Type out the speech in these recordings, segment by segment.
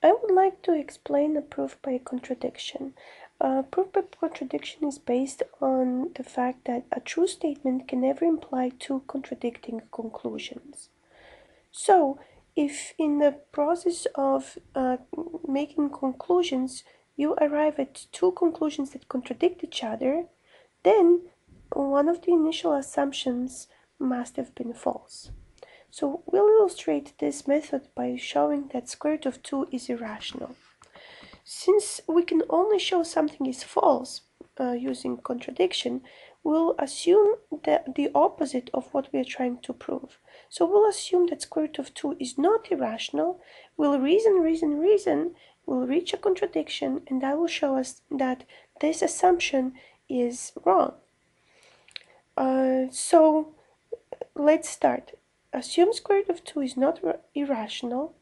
I would like to explain a proof by contradiction. Proof by contradiction is based on the fact that a true statement can never imply two contradicting conclusions. So, if in the process of making conclusions you arrive at two conclusions that contradict each other, then one of the initial assumptions must have been false. So we'll illustrate this method by showing that square root of 2 is irrational. Since we can only show something is false using contradiction, we'll assume that the opposite of what we are trying to prove. So we'll assume that square root of 2 is not irrational. We'll reason, we'll reach a contradiction, and that will show us that this assumption is wrong. So let's start. Assume square root of 2 is not irrational,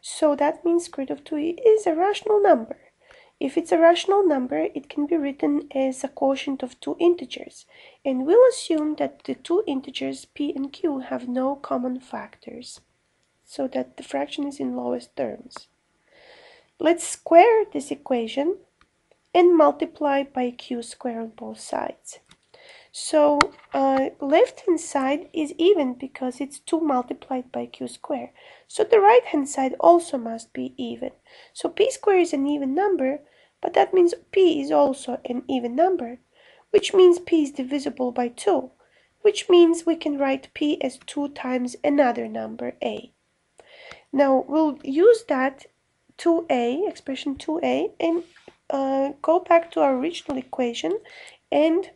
so that means square root of 2 is a rational number. If it's a rational number, it can be written as a quotient of two integers, and we'll assume that the two integers p and q have no common factors, so that the fraction is in lowest terms. Let's square this equation and multiply by q squared on both sides. So left hand side is even because it's 2 multiplied by q squared. So the right hand side also must be even. So p squared is an even number, but that means p is also an even number, which means p is divisible by 2, which means we can write p as 2 times another number a. Now we'll use that 2a, expression 2a, and go back to our original equation and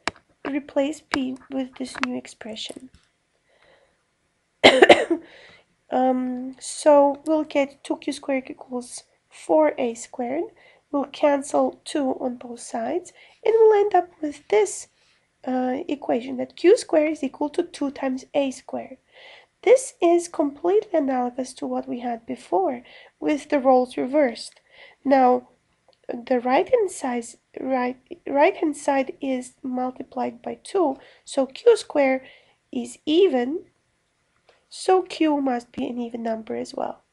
replace p with this new expression. So we'll get 2q squared equals 4a squared. We'll cancel 2 on both sides, and we'll end up with this equation that q squared is equal to 2 times a squared. This is completely analogous to what we had before with the roles reversed. Now, the right-hand side is multiplied by 2, so q squared is even, so q must be an even number as well.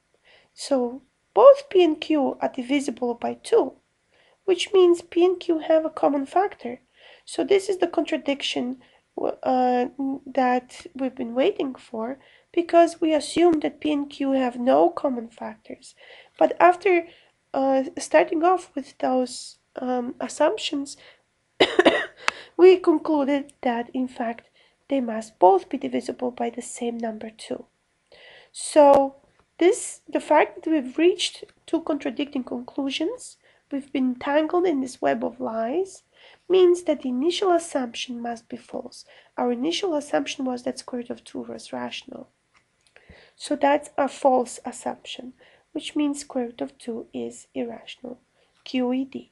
So both p and q are divisible by 2, which means p and q have a common factor. So this is the contradiction that we've been waiting for, because we assume that p and q have no common factors. But after starting off with those assumptions, we concluded that in fact they must both be divisible by the same number 2. So the fact that we've reached two contradicting conclusions, we've been tangled in this web of lies, means that the initial assumption must be false. Our initial assumption was that square root of 2 was rational. So that's a false assumption, which means square root of 2 is irrational. QED.